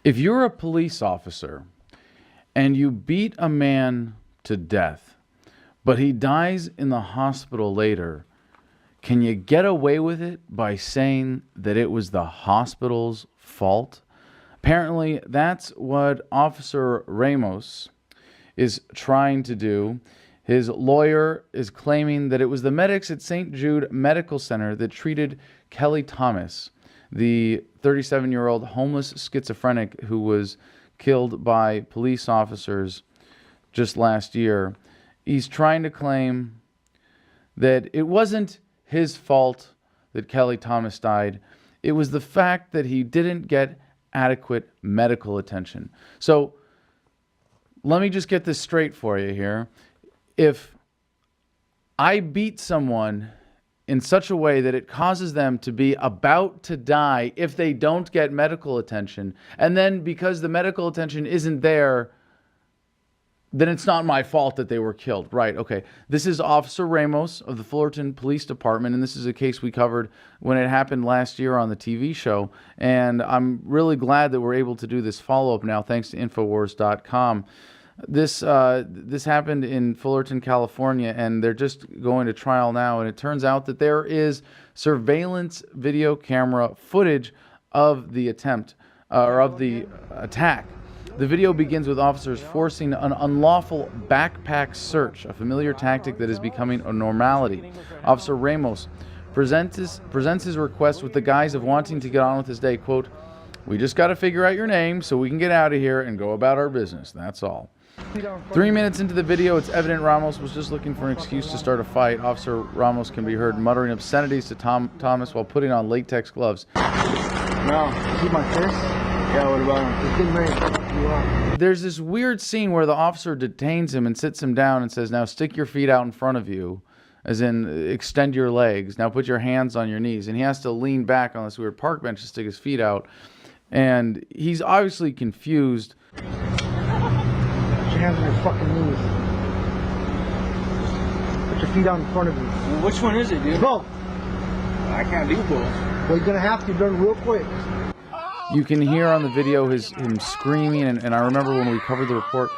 If you're a police officer and you beat a man to death, but he dies in the hospital later, can you get away with it by saying that it was the hospital's fault? Apparently, that's what Officer Ramos is trying to do. His lawyer is claiming that it was the medics at St. Jude Medical Center that treated Kelly Thomas, the 37-year-old homeless schizophrenic who was killed by police officers just last year. He's trying to claim that it wasn't his fault that Kelly Thomas died. It was the fact that he didn't get adequate medical attention. So let me just get this straight for you here. If I beat someone in such a way that it causes them to be about to die if they don't get medical attention, and then because the medical attention isn't there, then it's not my fault that they were killed. Right, okay. This is Officer Ramos of the Fullerton Police Department, and this is a case we covered when it happened last year on the TV show. And I'm really glad that we're able to do this follow-up now, thanks to Infowars.com. This happened in Fullerton, California, and they're just going to trial now. And it turns out that there is surveillance video camera footage of the attempt, or of the attack. The video begins with officers forcing an unlawful backpack search, a familiar tactic that is becoming a normality. Officer Ramos presents his request with the guise of wanting to get on with his day. Quote, "We just got to figure out your name so we can get out of here and go about our business. That's all." 3 minutes into the video, it's evident Ramos was just looking for an excuse to start a fight. Officer Ramos can be heard muttering obscenities to Thomas while putting on latex gloves. No, keep my fist. Yeah, what about him? There's this weird scene where the officer detains him and sits him down and says, "Now stick your feet out in front of you," as in extend your legs. "Now put your hands on your knees." And he has to lean back on this weird park bench to stick his feet out. And he's obviously confused. Put your hands on your fucking knees. Put your feet out in front of you. Well, which one is it, dude? Both. I can't do both. Well, you're gonna have to do it real quick. You can hear on the video him screaming, and I remember when we covered the report,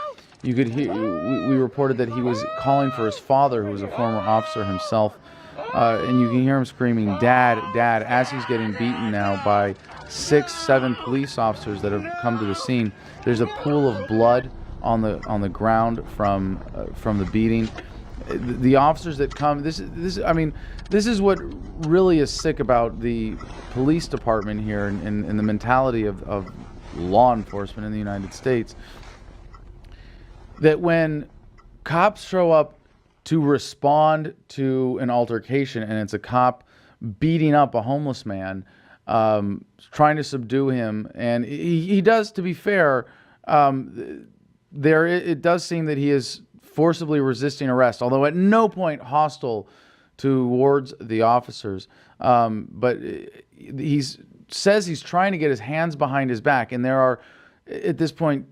you could hear, we reported that he was calling for his father, who was a former officer himself, and you can hear him screaming, "Dad, Dad," as he's getting beaten now by 6, 7 police officers that have come to the scene. There's a pool of blood on the ground from the beating. The officers that come, this is what really is sick about the police department here and the mentality of law enforcement in the United States, that when cops show up to respond to an altercation and it's a cop beating up a homeless man, trying to subdue him, and he does, to be fair, it does seem that he is forcibly resisting arrest, although at no point hostile towards the officers. But he says he's trying to get his hands behind his back, and there are, at this point,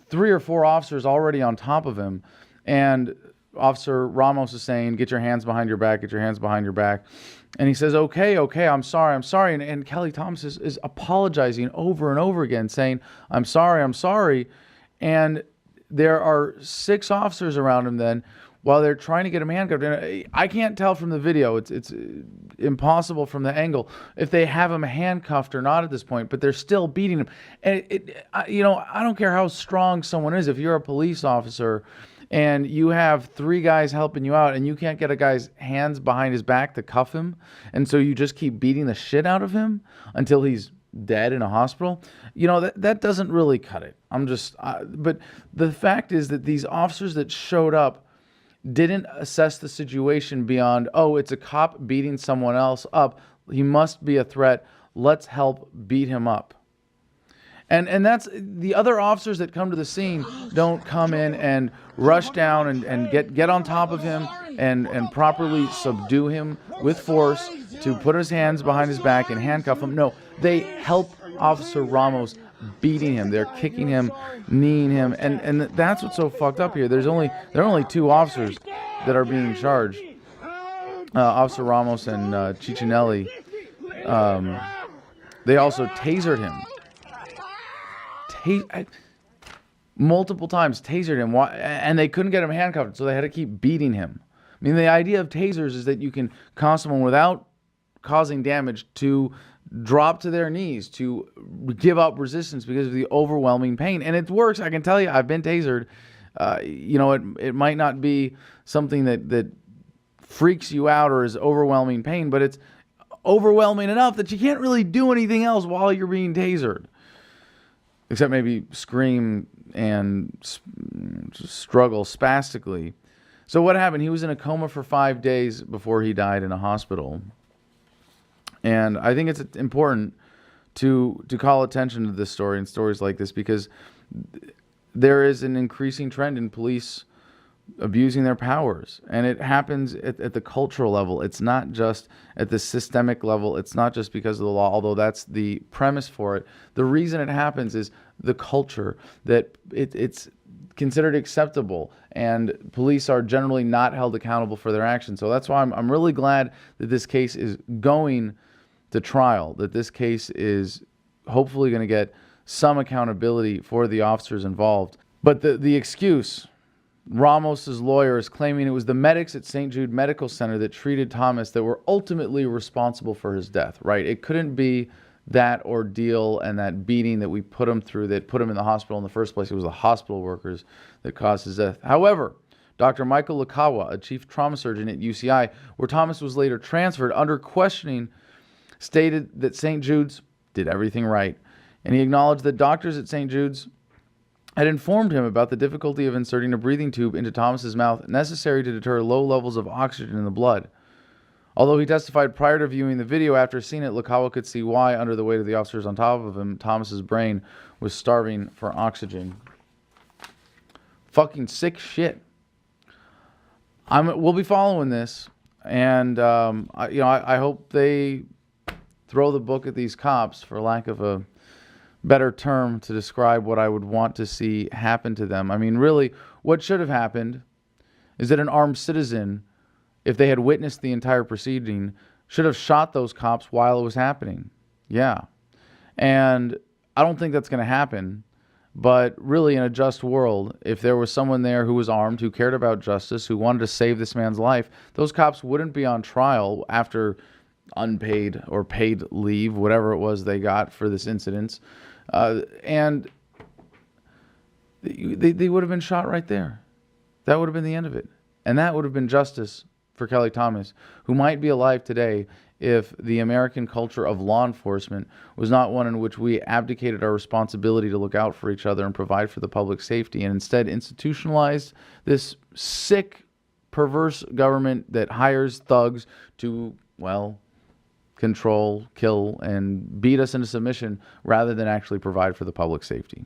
3 or 4 officers already on top of him. And Officer Ramos is saying, "Get your hands behind your back, get your hands behind your back." And he says, okay, I'm sorry. And Kelly Thomas is apologizing over and over again, saying, I'm sorry. And there are 6 officers around him then while they're trying to get him handcuffed. And I can't tell from the video. It's impossible from the angle if they have him handcuffed or not at this point, but they're still beating him. And I don't care how strong someone is. If you're a police officer and you have 3 guys helping you out and you can't get a guy's hands behind his back to cuff him, and so you just keep beating the shit out of him until he's dead in a hospital, that doesn't really cut it. But the fact is that these officers that showed up didn't assess the situation beyond, oh, it's a cop beating someone else up, he must be a threat, let's help beat him up. And that's the other officers that come to the scene don't come in and rush down and get on top of him and properly subdue him with force to put his hands behind his back and handcuff him. No, they help Officer Ramos beating him. They're kicking him, kneeing him, and that's what's so fucked up here. There are only 2 officers that are being charged. Officer Ramos and Ciccinelli. They also tasered him. multiple times tasered him, and they couldn't get him handcuffed, so they had to keep beating him. I mean, the idea of tasers is that you can cause someone without causing damage to drop to their knees, to give up resistance because of the overwhelming pain. And it works. I can tell you, I've been tasered. It might not be something that freaks you out or is overwhelming pain, but it's overwhelming enough that you can't really do anything else while you're being tasered. Except maybe scream and struggle spastically. So what happened? He was in a coma for 5 days before he died in a hospital. And I think it's important to call attention to this story and stories like this, because there is an increasing trend in police abusing their powers. And it happens at the cultural level. It's not just at the systemic level. It's not just because of the law, although that's the premise for it. The reason it happens is the culture, that it's considered acceptable, and police are generally not held accountable for their actions. So that's why I'm really glad that this case is going to trial, that this case is hopefully going to get some accountability for the officers involved. But the excuse, Ramos's lawyer is claiming it was the medics at St. Jude Medical Center that treated Thomas that were ultimately responsible for his death, right? It couldn't be that ordeal and that beating that we put him through that put him in the hospital in the first place. It was the hospital workers that caused his death. However, Dr. Michael Lakawa, a chief trauma surgeon at UCI, where Thomas was later transferred under questioning, stated that St. Jude's did everything right. And he acknowledged that doctors at St. Jude's had informed him about the difficulty of inserting a breathing tube into Thomas's mouth necessary to deter low levels of oxygen in the blood. Although he testified prior to viewing the video, after seeing it, Lakawa could see why, under the weight of the officers on top of him, Thomas's brain was starving for oxygen. Fucking sick shit. We'll be following this, and I hope they throw the book at these cops, for lack of a better term to describe what I would want to see happen to them. I mean, really, what should have happened is that an armed citizen, if they had witnessed the entire proceeding, should have shot those cops while it was happening. Yeah. And I don't think that's going to happen. But really, in a just world, if there was someone there who was armed, who cared about justice, who wanted to save this man's life, those cops wouldn't be on trial after unpaid or paid leave, whatever it was they got for this incident. And they would have been shot right there. That would have been the end of it. And that would have been justice for Kelly Thomas, who might be alive today if the American culture of law enforcement was not one in which we abdicated our responsibility to look out for each other and provide for the public safety, and instead institutionalized this sick, perverse government that hires thugs to, well, control, kill, and beat us into submission rather than actually provide for the public safety.